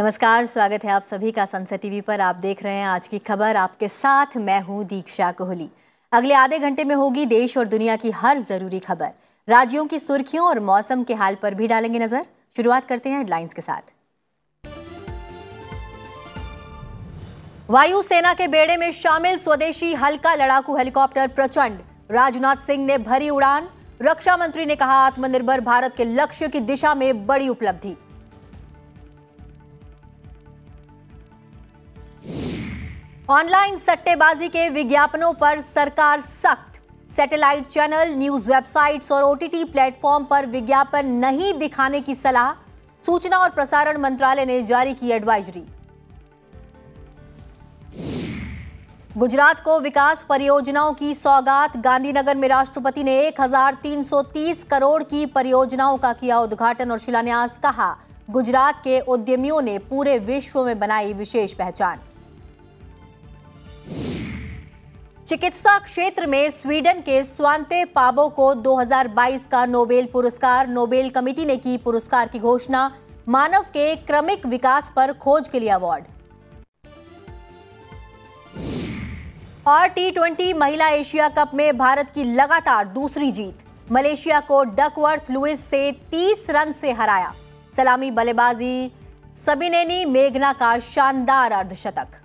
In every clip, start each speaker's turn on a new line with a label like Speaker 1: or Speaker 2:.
Speaker 1: नमस्कार, स्वागत है आप सभी का संसद टीवी पर। आप देख रहे हैं आज की खबर। आपके साथ मैं हूं दीक्षा कोहली। अगले आधे घंटे में होगी देश और दुनिया की हर जरूरी खबर। राज्यों की सुर्खियों और मौसम के हाल पर भी डालेंगे नजर। शुरुआत करते हैं हेडलाइंस के साथ। वायुसेना के बेड़े में शामिल स्वदेशी हल्का लड़ाकू हेलीकॉप्टर प्रचंड। राजनाथ सिंह ने भरी उड़ान। रक्षा मंत्री ने कहा, आत्मनिर्भर भारत के लक्ष्य की दिशा में बड़ी उपलब्धि। ऑनलाइन सट्टेबाजी के विज्ञापनों पर सरकार सख्त। सैटेलाइट चैनल, न्यूज वेबसाइट्स और ओटीटी प्लेटफॉर्म पर विज्ञापन नहीं दिखाने की सलाह। सूचना और प्रसारण मंत्रालय ने जारी की एडवाइजरी। गुजरात को विकास परियोजनाओं की सौगात। गांधीनगर में राष्ट्रपति ने 1330 करोड़ की परियोजनाओं का किया उद्घाटन और शिलान्यास। कहा, गुजरात के उद्यमियों ने पूरे विश्व में बनाई विशेष पहचान। चिकित्सा क्षेत्र में स्वीडन के स्वांते पाबो को 2022 का नोबेल पुरस्कार। नोबेल कमेटी ने की पुरस्कार की घोषणा। मानव के क्रमिक विकास पर खोज के लिए अवार्ड। और T20 महिला एशिया कप में भारत की लगातार दूसरी जीत। मलेशिया को डकवर्थ लुइस से 30 रन से हराया। सलामी बल्लेबाजी सबिनेनी मेघना का शानदार अर्धशतक।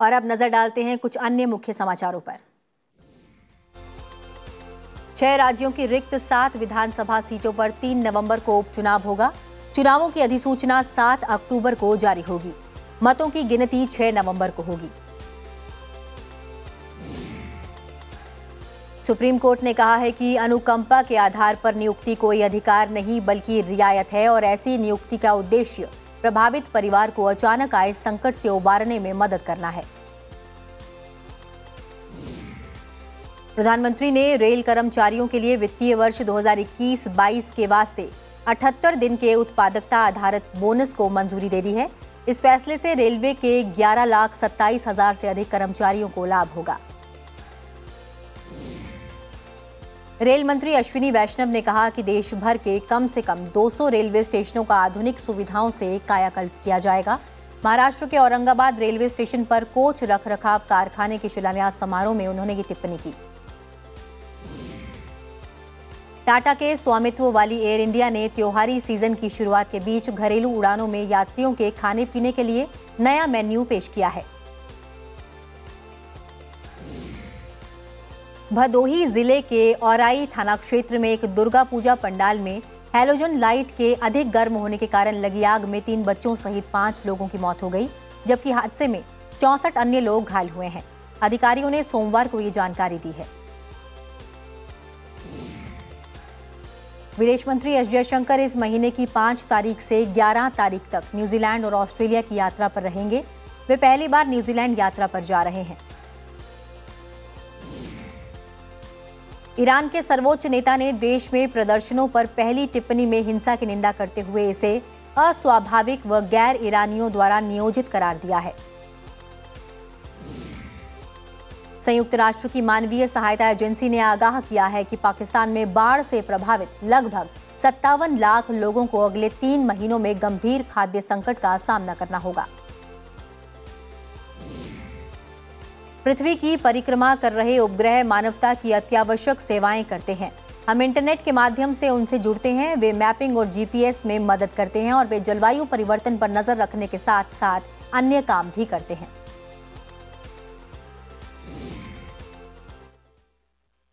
Speaker 1: और अब नजर डालते हैं कुछ अन्य मुख्य समाचारों पर। 6 राज्यों की रिक्त 7 विधानसभा सीटों पर 3 नवंबर को उपचुनाव होगा। चुनावों की अधिसूचना 7 अक्टूबर को जारी होगी। मतों की गिनती 6 नवंबर को होगी। सुप्रीम कोर्ट ने कहा है कि अनुकंपा के आधार पर नियुक्ति कोई अधिकार नहीं बल्कि रियायत है और ऐसी नियुक्ति का उद्देश्य प्रभावित परिवार को अचानक आए संकट से उबारने में मदद करना है। प्रधानमंत्री ने रेल कर्मचारियों के लिए वित्तीय वर्ष 2021-22 के वास्ते 78 दिन के उत्पादकता आधारित बोनस को मंजूरी दे दी है। इस फैसले से रेलवे के 11,27,000 से अधिक कर्मचारियों को लाभ होगा। रेल मंत्री अश्विनी वैष्णव ने कहा कि देश भर के कम से कम 200 रेलवे स्टेशनों का आधुनिक सुविधाओं से कायाकल्प किया जाएगा। महाराष्ट्र के औरंगाबाद रेलवे स्टेशन पर कोच रखरखाव कारखाने के शिलान्यास समारोह में उन्होंने ये टिप्पणी की। टाटा के स्वामित्व वाली एयर इंडिया ने त्योहारी सीजन की शुरुआत के बीच घरेलू उड़ानों में यात्रियों के खाने पीने के लिए नया मेन्यू पेश किया है। भदोही जिले के औराई थाना क्षेत्र में एक दुर्गा पूजा पंडाल में हैलोजन लाइट के अधिक गर्म होने के कारण लगी आग में 3 बच्चों सहित 5 लोगों की मौत हो गई, जबकि हादसे में 64 अन्य लोग घायल हुए हैं। अधिकारियों ने सोमवार को ये जानकारी दी है। विदेश मंत्री एस जयशंकर इस महीने की 5 तारीख से 11 तारीख तक न्यूजीलैंड और ऑस्ट्रेलिया की यात्रा पर रहेंगे। वे पहली बार न्यूजीलैंड यात्रा पर जा रहे हैं। ईरान के सर्वोच्च नेता ने देश में प्रदर्शनों पर पहली टिप्पणी में हिंसा की निंदा करते हुए इसे अस्वाभाविक व गैर ईरानियों द्वारा नियोजित करार दिया है। संयुक्त राष्ट्र की मानवीय सहायता एजेंसी ने आगाह किया है कि पाकिस्तान में बाढ़ से प्रभावित लगभग 57 लाख लोगों को अगले 3 महीनों में गंभीर खाद्य संकट का सामना करना होगा। पृथ्वी की परिक्रमा कर रहे उपग्रह मानवता की अत्यावश्यक सेवाएं करते हैं। हम इंटरनेट के माध्यम से उनसे जुड़ते हैं। वे मैपिंग और जीपीएस में मदद करते हैं और वे जलवायु परिवर्तन पर नजर रखने के साथ साथ अन्य काम भी करते हैं।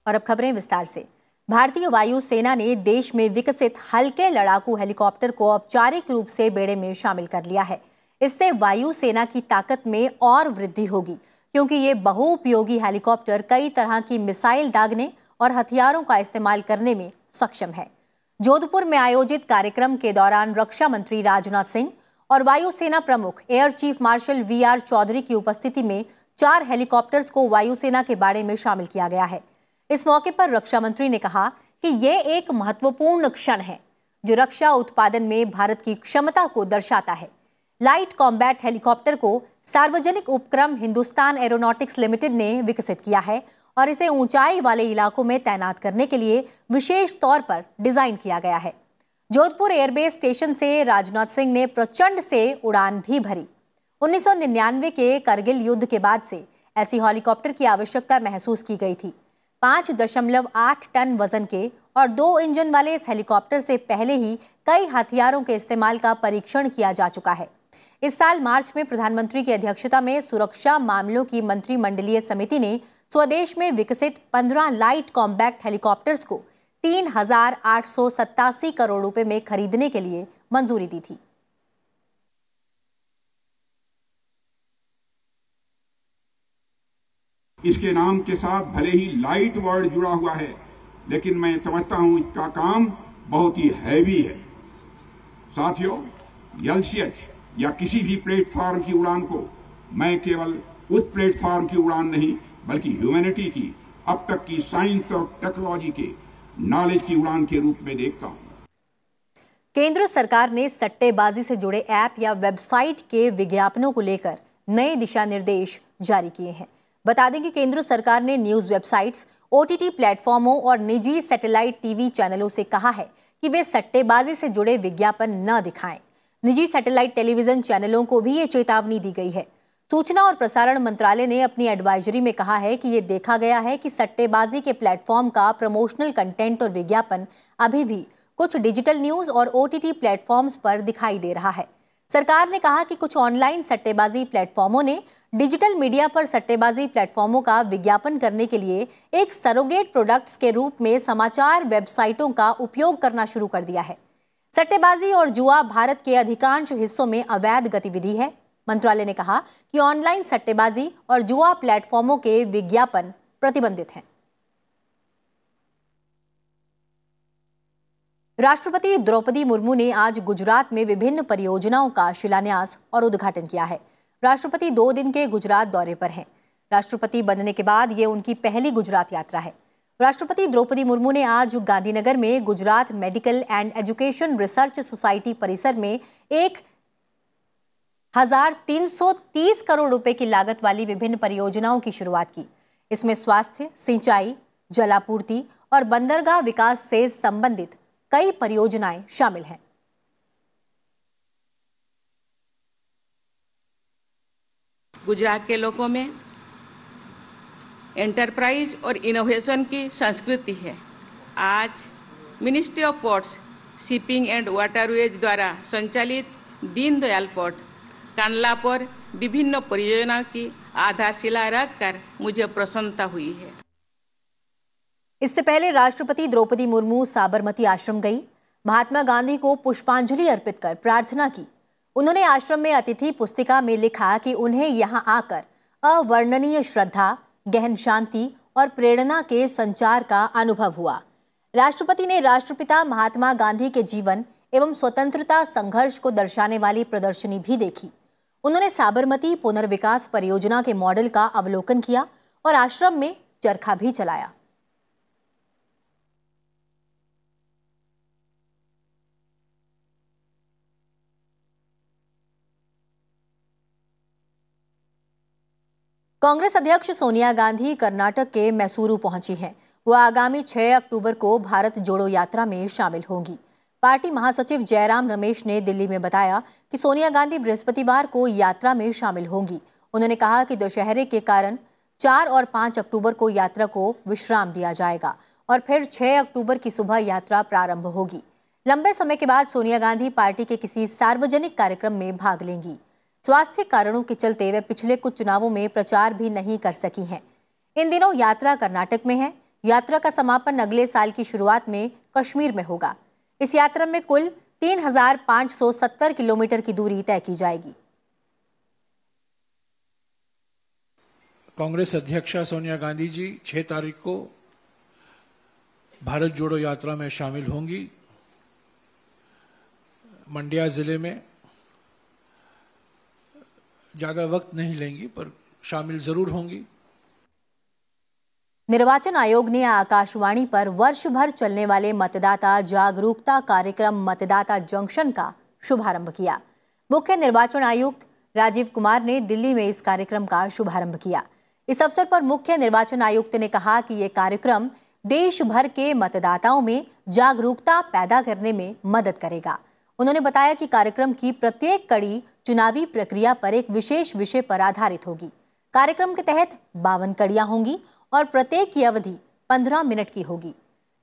Speaker 1: और अब खबरें विस्तार से। भारतीय वायुसेना ने देश में विकसित हल्के लड़ाकू हेलीकॉप्टर को औपचारिक रूप से बेड़े में शामिल कर लिया है। इससे वायुसेना की ताकत में और वृद्धि होगी, क्योंकि ये बहुउपयोगी हेलीकॉप्टर कई तरह की मिसाइल दागने और हथियारों का इस्तेमाल करने में सक्षम है। जोधपुर में आयोजित कार्यक्रम के दौरान रक्षा मंत्री राजनाथ सिंह और वायुसेना प्रमुख air chief marshal V R Chaudhari की उपस्थिति में 4 हेलीकॉप्टर्स को वायुसेना के बाड़े में शामिल किया गया है। इस मौके पर रक्षा मंत्री ने कहा कि ये एक महत्वपूर्ण क्षण है जो रक्षा उत्पादन में भारत की क्षमता को दर्शाता है। लाइट कॉम्बैट हेलीकॉप्टर को सार्वजनिक उपक्रम हिंदुस्तान एरोनॉटिक्स लिमिटेड ने विकसित किया है और इसे ऊंचाई वाले इलाकों में तैनात करने के लिए विशेष तौर पर डिजाइन किया गया है। जोधपुर एयरबेस स्टेशन से राजनाथ सिंह ने प्रचंड से उड़ान भी भरी। 1999 के करगिल युद्ध के बाद से ऐसी हेलीकॉप्टर की आवश्यकता महसूस की गई थी। 5.8 टन वजन के और 2 इंजन वाले इस हेलीकॉप्टर से पहले ही कई हथियारों के इस्तेमाल का परीक्षण किया जा चुका है। इस साल मार्च में प्रधानमंत्री की अध्यक्षता में सुरक्षा मामलों की मंत्रिमंडलीय समिति ने स्वदेश में विकसित 15 लाइट कॉम्बैक्ट हेलीकॉप्टर्स को 3,887 करोड़ रुपए में खरीदने के लिए मंजूरी दी थी।
Speaker 2: इसके नाम के साथ भले ही लाइट वर्ड जुड़ा हुआ है, लेकिन मैं समझता हूं इसका काम बहुत ही हैवी है। साथियों, एलसीएच या किसी भी प्लेटफॉर्म की उड़ान को मैं केवल उस प्लेटफॉर्म की उड़ान नहीं, बल्कि ह्यूमैनिटी की, अब तक की साइंस और टेक्नोलॉजी के नॉलेज की उड़ान के रूप में देखता हूं।
Speaker 1: केंद्र सरकार ने सट्टेबाजी से जुड़े ऐप या वेबसाइट के विज्ञापनों को लेकर नए दिशा निर्देश जारी किए हैं। बता दें कि केंद्र सरकार ने न्यूज वेबसाइट्स, ओटीटी प्लेटफॉर्मों और निजी सैटेलाइट टीवी चैनलों से कहा है कि वे सट्टेबाजी से जुड़े विज्ञापन न दिखाएं। निजी सैटेलाइट टेलीविजन चैनलों को भी ये चेतावनी दी गई है। सूचना और प्रसारण मंत्रालय ने अपनी एडवाइजरी में कहा है कि ये देखा गया है कि सट्टेबाजी के प्लेटफॉर्म का प्रमोशनल कंटेंट और विज्ञापन अभी भी कुछ डिजिटल न्यूज और ओटीटी प्लेटफॉर्म्स पर दिखाई दे रहा है। सरकार ने कहा कि कुछ ऑनलाइन सट्टेबाजी प्लेटफॉर्मों ने डिजिटल मीडिया पर सट्टेबाजी प्लेटफॉर्मों का विज्ञापन करने के लिए एक सरोगेट प्रोडक्ट्स के रूप में समाचार वेबसाइटों का उपयोग करना शुरू कर दिया है। सट्टेबाजी और जुआ भारत के अधिकांश हिस्सों में अवैध गतिविधि है। मंत्रालय ने कहा कि ऑनलाइन सट्टेबाजी और जुआ प्लेटफॉर्मों के विज्ञापन प्रतिबंधित हैं। राष्ट्रपति द्रौपदी मुर्मू ने आज गुजरात में विभिन्न परियोजनाओं का शिलान्यास और उद्घाटन किया है। राष्ट्रपति 2 दिन के गुजरात दौरे पर हैं। राष्ट्रपति बनने के बाद ये उनकी पहली गुजरात यात्रा है। राष्ट्रपति द्रौपदी मुर्मू ने आज गांधीनगर में Gujarat medical and education research society परिसर में 1,330 करोड़ रुपए की लागत वाली विभिन्न परियोजनाओं की शुरुआत की। इसमें स्वास्थ्य, सिंचाई, जलापूर्ति और बंदरगाह विकास से संबंधित कई परियोजनाएं शामिल हैं।
Speaker 3: गुजरात के लोगों में एंटरप्राइज और इनोवेशन की संस्कृति है। आज ministry of ports, shipping and waterways द्वारा संचालित दीनदयाल पोर्ट कांडला पर विभिन्न परियोजनाओं की आधारशिला रखकर मुझे प्रसन्नता हुई है।
Speaker 1: इससे पहले राष्ट्रपति द्रौपदी मुर्मू साबरमती आश्रम गई। महात्मा गांधी को पुष्पांजलि अर्पित कर प्रार्थना की। उन्होंने आश्रम में अतिथि पुस्तिका में लिखा कि उन्हें यहां आकर अवर्णनीय श्रद्धा, गहन शांति और प्रेरणा के संचार का अनुभव हुआ। राष्ट्रपति ने राष्ट्रपिता महात्मा गांधी के जीवन एवं स्वतंत्रता संघर्ष को दर्शाने वाली प्रदर्शनी भी देखी। उन्होंने साबरमती पुनर्विकास परियोजना के मॉडल का अवलोकन किया और आश्रम में चरखा भी चलाया। कांग्रेस अध्यक्ष सोनिया गांधी कर्नाटक के मैसूरू पहुंची हैं। वो आगामी 6 अक्टूबर को भारत जोड़ो यात्रा में शामिल होंगी। पार्टी महासचिव जयराम रमेश ने दिल्ली में बताया कि सोनिया गांधी बृहस्पतिवार को यात्रा में शामिल होंगी। उन्होंने कहा कि दशहरे के कारण 4 और 5 अक्टूबर को यात्रा को विश्राम दिया जाएगा और फिर 6 अक्टूबर की सुबह यात्रा प्रारंभ होगी। लंबे समय के बाद सोनिया गांधी पार्टी के किसी सार्वजनिक कार्यक्रम में भाग लेंगी। स्वास्थ्य कारणों के चलते वे पिछले कुछ चुनावों में प्रचार भी नहीं कर सकी हैं। इन दिनों यात्रा कर्नाटक में है। यात्रा का समापन अगले साल की शुरुआत में कश्मीर में होगा। इस यात्रा में कुल 3,570 किलोमीटर की दूरी तय की जाएगी।
Speaker 4: कांग्रेस अध्यक्षा सोनिया गांधी जी 6 तारीख को भारत जोड़ो यात्रा में शामिल होंगी। मंड्या जिले में ज्यादा वक्त नहीं लेंगी पर शामिल जरूर होंगी।
Speaker 1: निर्वाचन आयोग ने आकाशवाणी पर वर्ष भर चलने वाले मतदाता जागरूकता कार्यक्रम मतदाता जंक्शन का शुभारंभ किया। मुख्य निर्वाचन आयुक्त राजीव कुमार ने दिल्ली में इस कार्यक्रम का शुभारंभ किया। इस अवसर पर मुख्य निर्वाचन आयुक्त ने कहा कि ये कार्यक्रम देश भर के मतदाताओं में जागरूकता पैदा करने में मदद करेगा। उन्होंने बताया कि कार्यक्रम की प्रत्येक कड़ी चुनावी प्रक्रिया पर एक विशेष विषय पर आधारित होगी। कार्यक्रम के तहत 52 कड़ियां होंगी और प्रत्येक की अवधि 15 मिनट की होगी।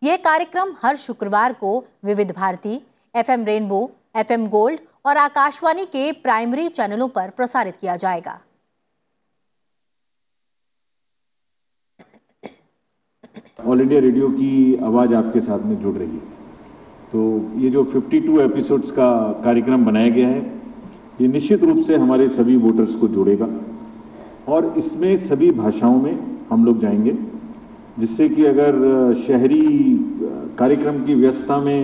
Speaker 1: यह कार्यक्रम हर शुक्रवार को Vividh Bharati, FM Rainbow, FM Gold और आकाशवाणी के प्राइमरी चैनलों पर प्रसारित किया जाएगा।
Speaker 5: ऑल इंडिया रेडियो की आवाज़ आपके साथ में जुड़ रही है। तो ये जो 52 एपिसोड्स का कार्यक्रम बनाया गया है, ये निश्चित रूप से हमारे सभी वोटर्स को जोड़ेगा और इसमें सभी भाषाओं में हम लोग जाएंगे, जिससे कि अगर शहरी कार्यक्रम की व्यस्तता में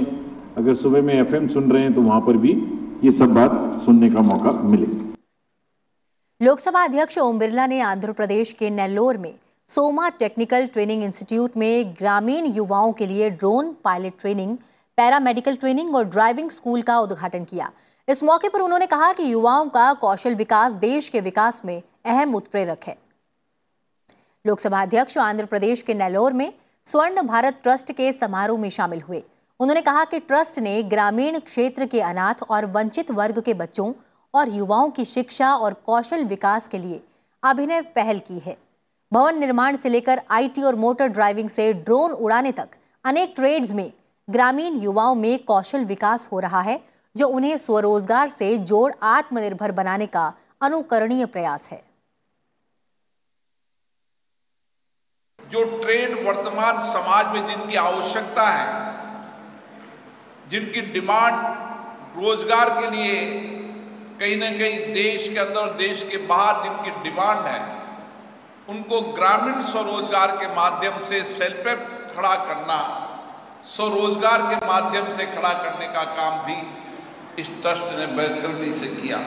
Speaker 5: अगर सुबह में FM सुन रहे हैं तो वहाँ पर भी ये सब बात सुनने का मौका मिले।
Speaker 1: लोकसभा अध्यक्ष ओम बिरला ने आंध्र प्रदेश के नेल्लोर में सोमा टेक्निकल ट्रेनिंग इंस्टीट्यूट में ग्रामीण युवाओं के लिए drone pilot training, paramedical training और ड्राइविंग स्कूल का उद्घाटन किया। इस मौके पर उन्होंने कहा कि युवाओं का कौशल विकास देश के विकास में अहम उत्प्रेरक है। लोकसभा अध्यक्ष आंध्र प्रदेश के नेल्लोर में स्वर्ण भारत ट्रस्ट के समारोह में शामिल हुए। उन्होंने कहा कि ट्रस्ट ने ग्रामीण क्षेत्र के अनाथ और वंचित वर्ग के बच्चों और युवाओं की शिक्षा और कौशल विकास के लिए अभिनव पहल की है। भवन निर्माण से लेकर IT और मोटर ड्राइविंग से ड्रोन उड़ाने तक अनेक ट्रेड्स में ग्रामीण युवाओं में कौशल विकास हो रहा है, जो उन्हें स्वरोजगार से जोड़ आत्मनिर्भर बनाने का अनुकरणीय प्रयास है।
Speaker 6: जो ट्रेड वर्तमान समाज में जिनकी आवश्यकता है, जिनकी डिमांड रोजगार के लिए कहीं ना कहीं देश के अंदर और देश के बाहर जिनकी डिमांड है, उनको ग्रामीण स्वरोजगार के माध्यम से सेल्फ हेल्प खड़ा करना, स्वरोजगार के माध्यम से खड़ा करने का काम भी इस ट्रस्ट ने बेहतरीनी से किया।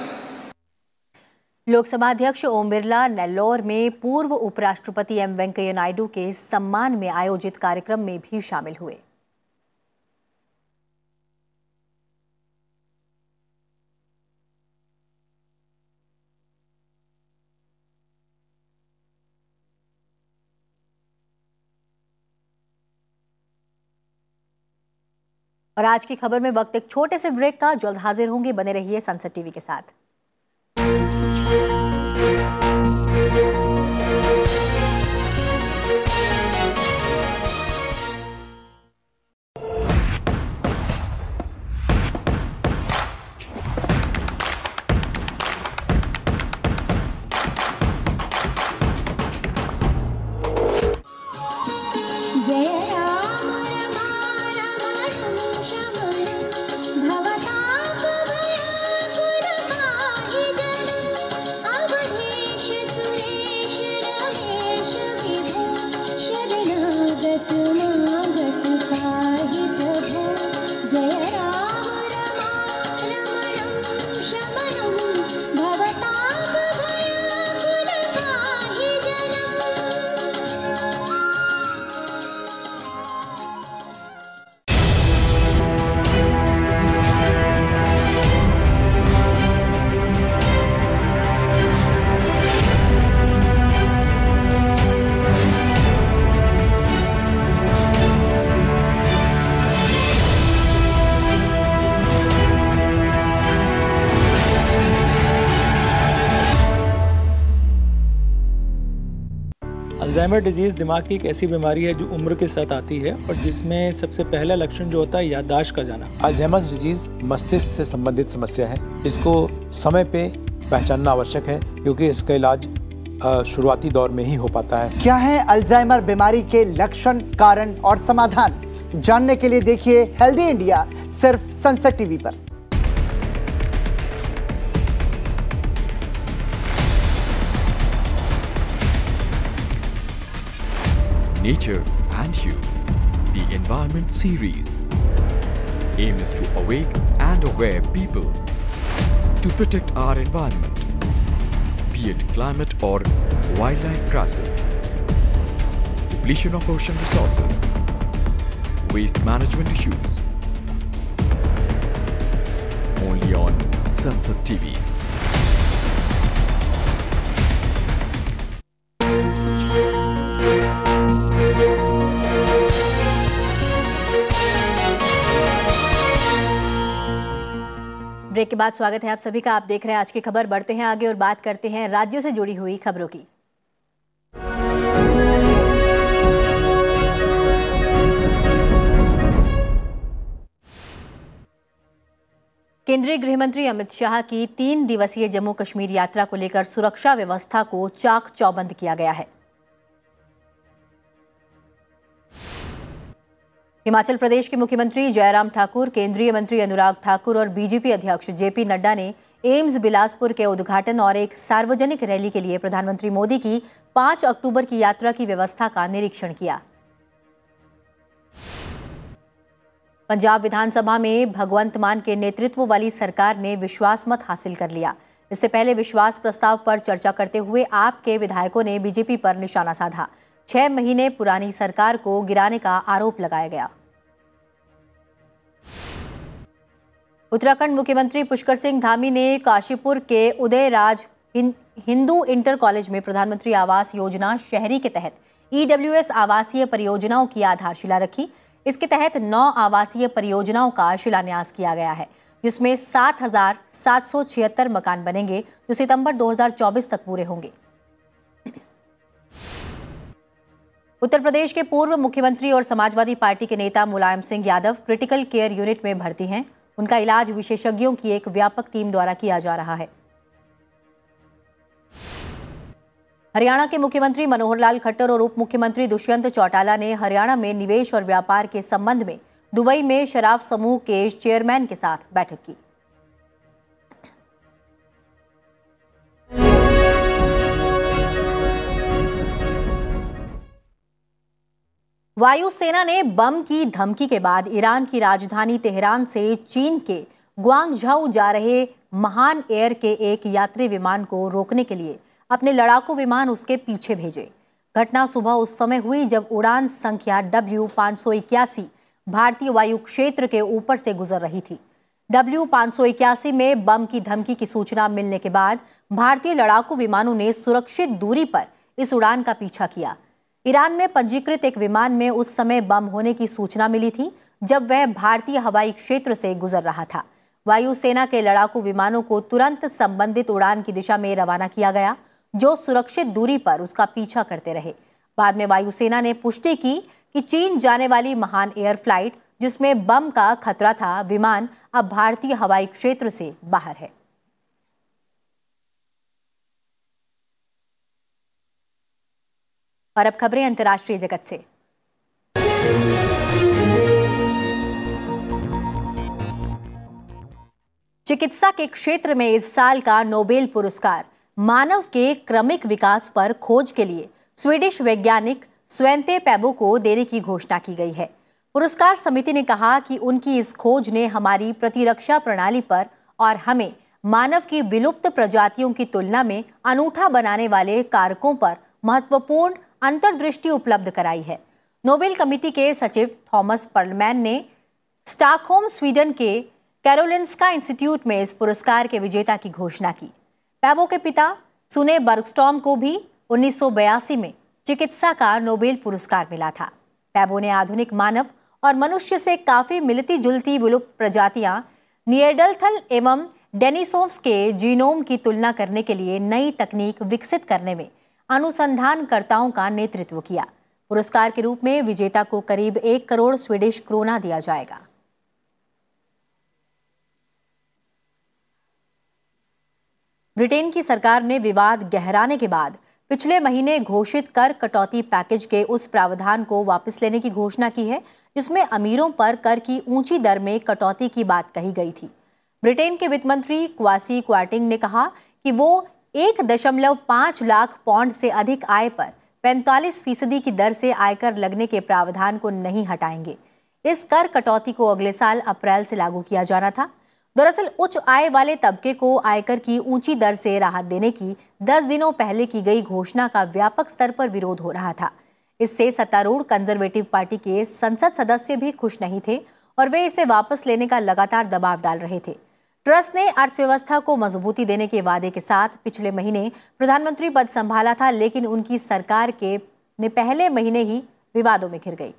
Speaker 1: लोकसभा अध्यक्ष ओम बिरला नेल्लोर में पूर्व उपराष्ट्रपति M वेंकैया नायडू के सम्मान में आयोजित कार्यक्रम में भी शामिल हुए। और आज की खबर में वक्त एक छोटे से ब्रेक का। जल्द हाजिर होंगे, बने रहिए सनसेट टीवी के साथ।
Speaker 7: अल्जाइमर डिजीज़ दिमाग की एक ऐसी बीमारी है जो उम्र के साथ आती है और जिसमें सबसे पहला लक्षण जो होता है याददाश्त का जाना।
Speaker 8: अल्जाइमर डिजीज़ मस्तिष्क से संबंधित समस्या है। इसको समय पे पहचानना आवश्यक है क्योंकि इसका इलाज शुरुआती दौर में ही हो पाता है।
Speaker 9: क्या है अल्जाइमर बीमारी के लक्षण, कारण और समाधान? जानने के लिए देखिए हेल्दी इंडिया सिर्फ सनसेट टीवी पर।
Speaker 10: Nature and You, the Environment Series, aim is to awake and aware people to protect our environment, be it climate or wildlife crisis, depletion of ocean resources, waste management issues. Only on Sunset TV.
Speaker 1: Break के बाद स्वागत है आप सभी का। आप देख रहे हैं आज की खबर। बढ़ते हैं आगे और बात करते हैं राज्यों से जुड़ी हुई खबरों की। केंद्रीय गृह मंत्री अमित शाह की 3 दिवसीय जम्मू कश्मीर यात्रा को लेकर सुरक्षा व्यवस्था को चाक चौबंद किया गया है। हिमाचल प्रदेश के मुख्यमंत्री जयराम ठाकुर, केंद्रीय मंत्री अनुराग ठाकुर और बीजेपी अध्यक्ष जेपी नड्डा ने एम्स बिलासपुर के उद्घाटन और एक सार्वजनिक रैली के लिए प्रधानमंत्री मोदी की 5 अक्टूबर की यात्रा की व्यवस्था का निरीक्षण किया। पंजाब विधानसभा में भगवंत मान के नेतृत्व वाली सरकार ने विश्वास मत हासिल कर लिया। इससे पहले विश्वास प्रस्ताव पर चर्चा करते हुए आप के विधायकों ने बीजेपी पर निशाना साधा। 6 महीने पुरानी सरकार को गिराने का आरोप लगाया गया। उत्तराखंड मुख्यमंत्री पुष्कर सिंह धामी ने काशीपुर के उदयराज हिंदू इंटर कॉलेज में प्रधानमंत्री आवास योजना शहरी के तहत EWS आवासीय परियोजनाओं की आधारशिला रखी। इसके तहत 9 आवासीय परियोजनाओं का शिलान्यास किया गया है, जिसमें 7,776 मकान बनेंगे, जो सितंबर 2024 तक पूरे होंगे। उत्तर प्रदेश के पूर्व मुख्यमंत्री और समाजवादी पार्टी के नेता Mulayam Singh Yadav critical care unit में भर्ती हैं। उनका इलाज विशेषज्ञों की एक व्यापक टीम द्वारा किया जा रहा है। हरियाणा के मुख्यमंत्री मनोहर लाल खट्टर और उप मुख्यमंत्री दुष्यंत चौटाला ने हरियाणा में निवेश और व्यापार के संबंध में दुबई में शराफ समूह के चेयरमैन के साथ बैठक की। वायुसेना ने बम की धमकी के बाद ईरान की राजधानी तेहरान से चीन के ग्वांगझाऊ जा रहे महान एयर के एक यात्री विमान को रोकने के लिए अपने लड़ाकू विमान उसके पीछे भेजे। घटना सुबह उस समय हुई जब उड़ान संख्या W581 भारतीय वायु क्षेत्र के ऊपर से गुजर रही थी। W581 में बम की धमकी की सूचना मिलने के बाद भारतीय लड़ाकू विमानों ने सुरक्षित दूरी पर इस उड़ान का पीछा किया। ईरान में पंजीकृत एक विमान में उस समय बम होने की सूचना मिली थी जब वह भारतीय हवाई क्षेत्र से गुजर रहा था। वायुसेना के लड़ाकू विमानों को तुरंत संबंधित उड़ान की दिशा में रवाना किया गया, जो सुरक्षित दूरी पर उसका पीछा करते रहे। बाद में वायुसेना ने पुष्टि की कि चीन जाने वाली महान एयर फ्लाइट, जिसमें बम का खतरा था, विमान अब भारतीय हवाई क्षेत्र से बाहर है। और अब खबरें अंतर्राष्ट्रीय जगत से। चिकित्सा के क्षेत्र में इस साल का नोबेल पुरस्कार मानव के क्रमिक विकास पर खोज के लिए स्वीडिश वैज्ञानिक स्वेंते पैबो को देने की घोषणा की गई है। पुरस्कार समिति ने कहा कि उनकी इस खोज ने हमारी प्रतिरक्षा प्रणाली पर और हमें मानव की विलुप्त प्रजातियों की तुलना में अनूठा बनाने वाले कारकों पर महत्वपूर्ण अंतर्दृष्टि उपलब्ध कराई है। नोबेल कमेटी के सचिव थॉमस पर्लमैन ने स्टॉकहोम, स्वीडन के कैरोलिंस्का इंस्टीट्यूट में इस पुरस्कार के विजेता की घोषणा की। पैबो के पिता सुने बर्गस्टॉम को भी 1982 में चिकित्सा का नोबेल पुरस्कार मिला था। पैबो ने आधुनिक मानव और मनुष्य से काफी मिलती जुलती विलुप्त प्रजातियां निएंडरथल एवं डेनिसोव्स के जीनोम की तुलना करने के लिए नई तकनीक विकसित करने में अनुसंधानकर्ताओं का नेतृत्व किया। पुरस्कार के रूप में विजेता को करीब 1 करोड़ स्वीडिश क्रोना दिया जाएगा। ब्रिटेन की सरकार ने विवाद गहराने के बाद पिछले महीने घोषित कर कटौती पैकेज के उस प्रावधान को वापस लेने की घोषणा की है, जिसमें अमीरों पर कर की ऊंची दर में कटौती की बात कही गई थी। ब्रिटेन के वित्त मंत्री क्वासी क्वार्टिंग ने कहा कि वो 1.5 लाख पाउंड से अधिक आय पर 45% की दर से आयकर लगने के प्रावधान को नहीं हटाएंगे। इस कर कटौती को अगले साल अप्रैल से लागू किया जाना था। दरअसल उच्च आय वाले तबके को आयकर की ऊंची दर से राहत देने की 10 दिनों पहले की गई घोषणा का व्यापक स्तर पर विरोध हो रहा था। इससे सत्तारूढ़ कंजर्वेटिव पार्टी के संसद सदस्य भी खुश नहीं थे और वे इसे वापस लेने का लगातार दबाव डाल रहे थे। ट्रस ने अर्थव्यवस्था को मजबूती देने के वादे के साथ पिछले महीने प्रधानमंत्री पद संभाला था, लेकिन उनकी सरकार ने पहले महीने ही विवादों में घिर गई।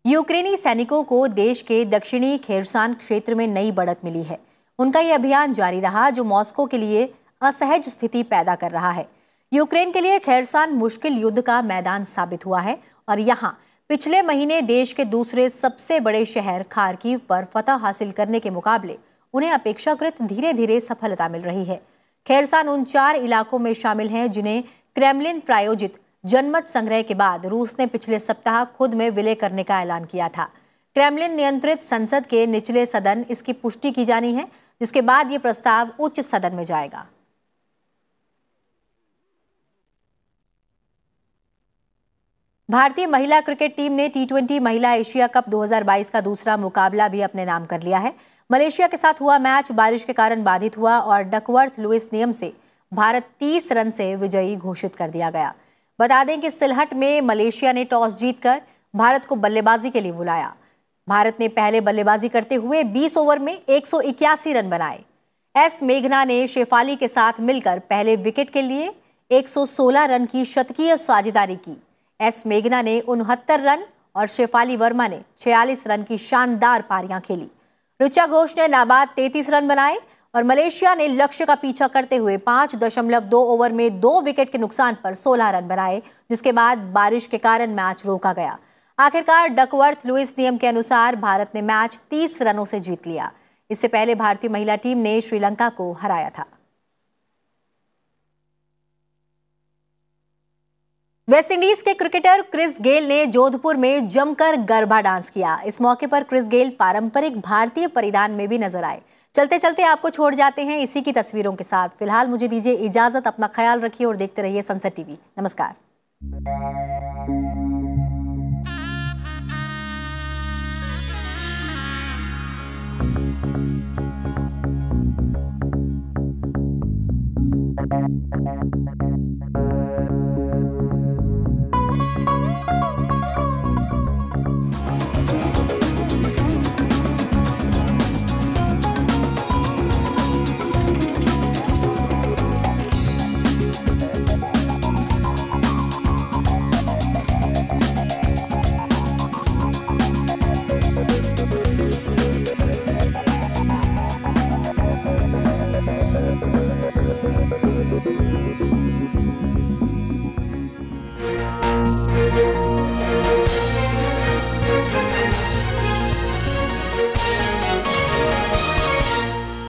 Speaker 1: यूक्रेनी सैनिकों को देश के दक्षिणी खेरसान क्षेत्र में नई बढ़त मिली है। उनका ये अभियान जारी रहा जो मॉस्को के लिए असहज स्थिति पैदा कर रहा है। यूक्रेन के लिए खेरसान मुश्किल युद्ध का मैदान साबित हुआ है और यहाँ पिछले महीने देश के दूसरे सबसे बड़े शहर खार्किव पर फतह हासिल करने के मुकाबले उन्हें अपेक्षाकृत धीरे धीरे सफलता मिल रही है। खेरसान उन 4 इलाकों में शामिल हैं जिन्हें क्रेमलिन प्रायोजित जनमत संग्रह के बाद रूस ने पिछले सप्ताह खुद में विलय करने का ऐलान किया था। क्रेमलिन नियंत्रित संसद के निचले सदन इसकी पुष्टि की जानी है, जिसके बाद ये प्रस्ताव उच्च सदन में जाएगा। भारतीय महिला क्रिकेट टीम ने T20 महिला एशिया कप 2022 का दूसरा मुकाबला भी अपने नाम कर लिया है। मलेशिया के साथ हुआ मैच बारिश के कारण बाधित हुआ और डकवर्थ लुइस नियम से भारत 30 रन से विजयी घोषित कर दिया गया। बता दें कि सिलहट में मलेशिया ने टॉस जीतकर भारत को बल्लेबाजी के लिए बुलाया। भारत ने पहले बल्लेबाजी करते हुए 20 ओवर में 181 रन बनाए। एस मेघना ने शेफाली के साथ मिलकर पहले विकेट के लिए 116 रन की शतकीय साझेदारी की। एस मेघना ने 69 रन और शेफाली वर्मा ने 46 रन की शानदार पारियां खेली। ऋचा घोष ने नाबाद 33 रन बनाए और मलेशिया ने लक्ष्य का पीछा करते हुए 5.2 ओवर में 2 विकेट के नुकसान पर 16 रन बनाए, जिसके बाद बारिश के कारण मैच रोका गया। आखिरकार डकवर्थ लुइस नियम के अनुसार भारत ने मैच 30 रनों से जीत लिया। इससे पहले भारतीय महिला टीम ने श्रीलंका को हराया था। वेस्टइंडीज के क्रिकेटर क्रिस गेल ने जोधपुर में जमकर गरबा डांस किया। इस मौके पर क्रिस गेल पारंपरिक भारतीय परिधान में भी नजर आए। चलते चलते आपको छोड़ जाते हैं इसी की तस्वीरों के साथ। फिलहाल मुझे दीजिए इजाजत, अपना ख्याल रखिए और देखते रहिए सनसेट टीवी। नमस्कार।